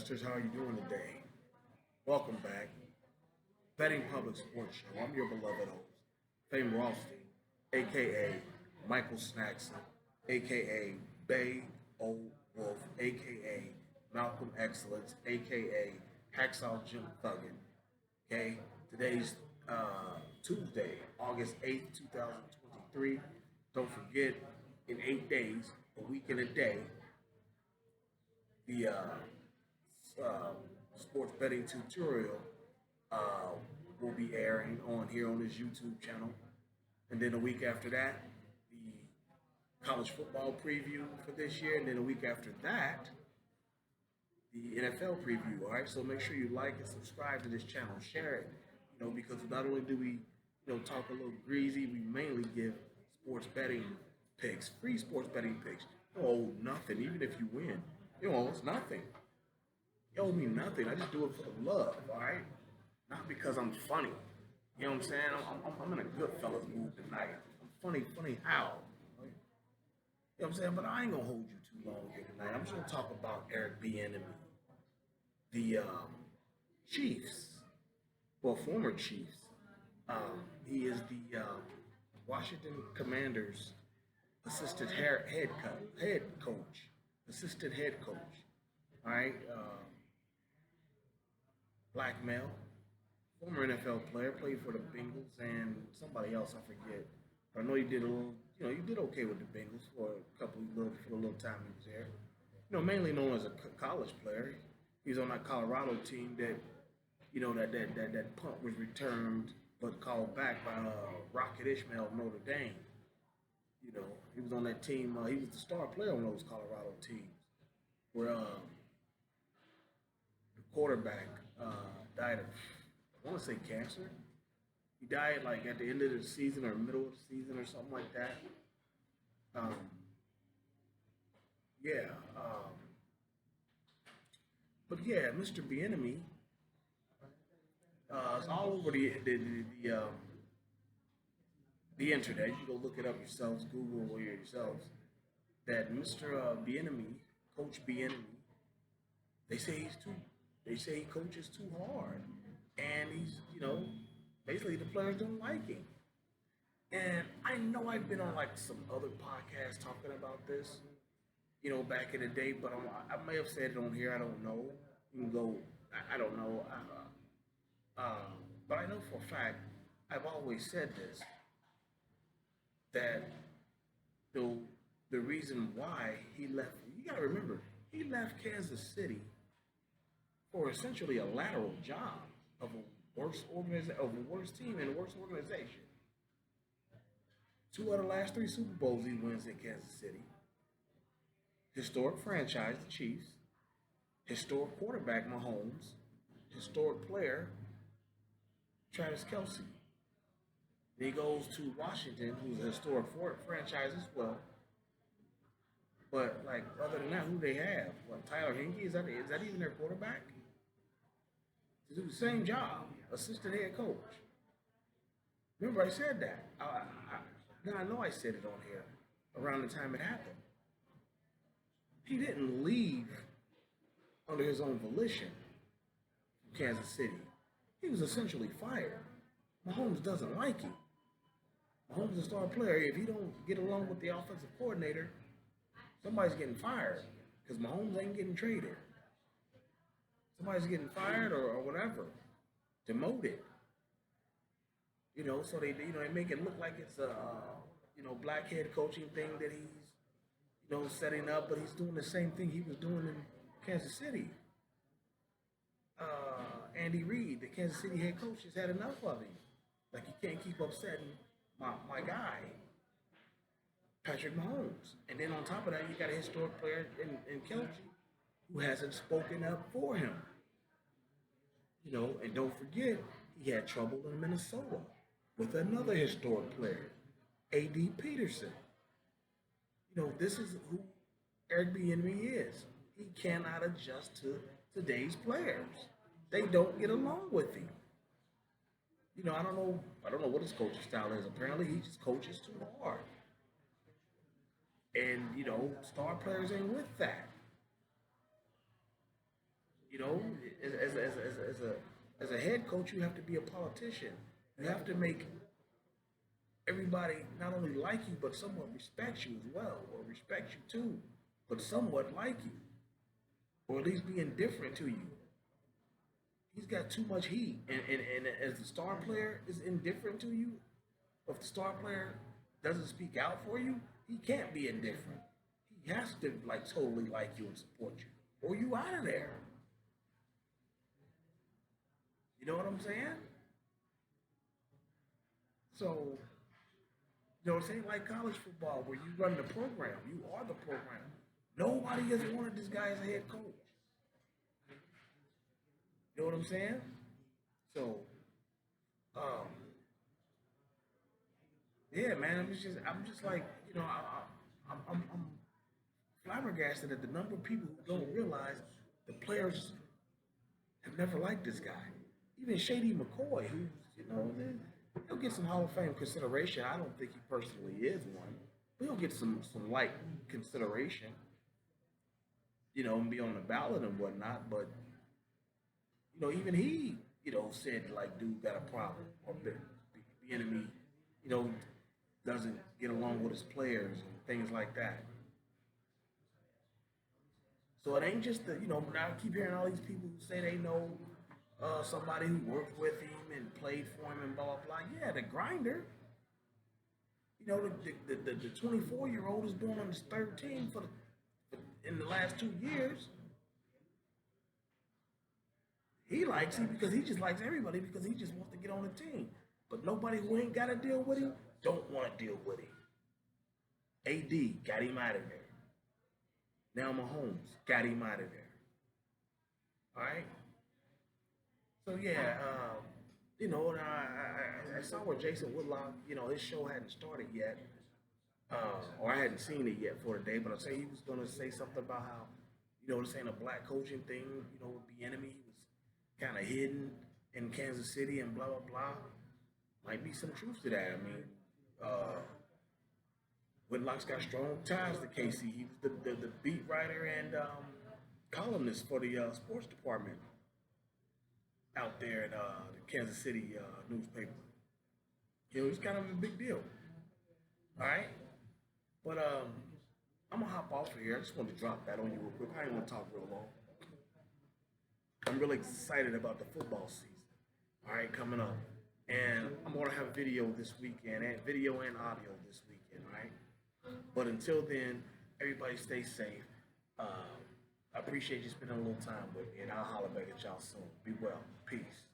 investors, how are you doing today? Welcome back. Betting Public Sports Show. I'm your beloved host, Fame Rothstein, aka Michael Snackson, aka Bay O Wolf, aka Malcolm Excellence, aka Hacksaw Jim Thuggin. Okay, today's Tuesday, August 8th, 2023. Don't forget, in 8 days, a week and a day, the uh, sports betting tutorial uh, will be airing on here on this YouTube channel. And then a week after that, the college football preview for this year. And then a week after that, the NFL preview. All right, so make sure you like and subscribe to this channel, share it. Because not only do we, talk a little greasy, we mainly give sports betting picks, free sports betting picks. You don't owe nothing, even if you win. You don't owe us nothing. You owe me nothing. I just do it for the love, all right? Not because I'm funny. You know what I'm saying? I'm in a Goodfellas mood tonight. I'm funny how? Right? You know what I'm saying? But I ain't gonna hold you too long here tonight. I'm just gonna talk about Eric Bienemy, the Chiefs, well, former Chiefs. He is the Washington Commanders assistant head coach, assistant head coach. All right, black male, former NFL player, played for the Bengals and somebody else I forget. But I know you did a little, you did okay with the Bengals for for a little time he was there. Mainly known as a college player. He was on that Colorado team that, that punt was returned but called back by Rocket Ishmael of Notre Dame. He was on that team. He was the star player on those Colorado teams where the quarterback died of, I want to say cancer. He died like at the end of the season or middle of the season or something like that. Um, yeah. But yeah, Mr. Bienemy is all over the internet. You can go look it up yourselves, Google or yourselves. That Mr. Bienemy, Coach Bienemy, they say he's too. They say he coaches too hard, and he's basically the players don't like him. And I know I've been on like some other podcasts talking about this, back in the day, but I may have said it on here. I don't know. You can go. I don't know. But I know for a fact I've always said this, that the reason why he left. You got to remember, he left Kansas City for essentially a lateral job of a worse team and a worse organization. Two out of the last three Super Bowls he wins in Kansas City. Historic franchise, the Chiefs. Historic quarterback, Mahomes. Historic player, Travis Kelce. Then he goes to Washington, who's a historic franchise as well. But like other than that, who they have? What, Tyler Hinkie? Is that even their quarterback? To do the same job, assistant head coach. Remember, I said that. Now I know I said it on here around the time it happened. He didn't leave under his own volition from Kansas City. He was essentially fired. Mahomes doesn't like him. Mahomes is a star player. If he don't get along with the offensive coordinator, somebody's getting fired because Mahomes ain't getting traded. Somebody's getting fired or whatever, demoted. So they make it look like it's a black head coaching thing that he's setting up, but he's doing the same thing he was doing in Kansas City. Andy Reid, the Kansas City head coach, has had enough of him. Like, he can't keep upsetting my guy, Patrick Mahomes. And then on top of that, you got a historic player in Kelce who hasn't spoken up for him. And don't forget, he had trouble in Minnesota with another historic player, A.D. Peterson. This is who Eric Bienemy is. He cannot adjust to today's players. They don't get along with him. I don't know what his coaching style is. Apparently, he just coaches too hard. And, star players ain't with that. You know, as a head coach, you have to be a politician. You have to make everybody not only like you but somewhat respect you as well, or respect you too, but somewhat like you, or at least be indifferent to you. He's got too much heat, and as the star player is indifferent to you, if the star player doesn't speak out for you, he can't be indifferent. He has to like totally like you and support you, or you out of there. You know what I'm saying? So, you know, it's ain't like college football where you run the program. You are the program. Nobody has wanted this guy as a head coach. You know what I'm saying? So, um, yeah, man. I'm just like, you know, I'm flabbergasted at the number of people who don't realize the players have never liked this guy. Even Shady McCoy, who's, you know, he'll get some Hall of Fame consideration. I don't think he personally is one, but he'll get some light consideration, you know, and be on the ballot and whatnot. But you know, even he, you know, said like, dude got a problem, or Bienemy, you know, doesn't get along with his players and things like that. So it ain't just the, you know, now I keep hearing all these people who say they know somebody who worked with him and played for him and blah blah blah. Yeah, the grinder. You know, the 24-year-old is doing on his third team in the last 2 years. He likes him because he just likes everybody because he just wants to get on the team. But nobody who ain't got to deal with him don't want to deal with him. AD got him out of there. Now Mahomes got him out of there. All right. So yeah, you know, and I saw where Jason Woodlock, you know, his show hadn't started yet, or I hadn't seen it yet for the day. But I say he was going to say something about how, you know, this ain't a black coaching thing. You know, with Bienemy, he was kind of hidden in Kansas City and blah blah blah. Might be some truth to that. I mean, uh, Whitlock's got strong ties to KC. He was the beat writer and columnist for the sports department out there at the Kansas City newspaper. You know, it's kind of a big deal. All right, but I'm gonna hop off of here. I just wanted to drop that on you real quick. I ain't gonna talk real long. I'm really excited about the football season. All right, coming up, and I'm gonna have video this weekend, and video and audio this weekend. All right, but until then, everybody stay safe. I appreciate you spending a little time with me, and I'll holler back at y'all soon. Be well. Peace.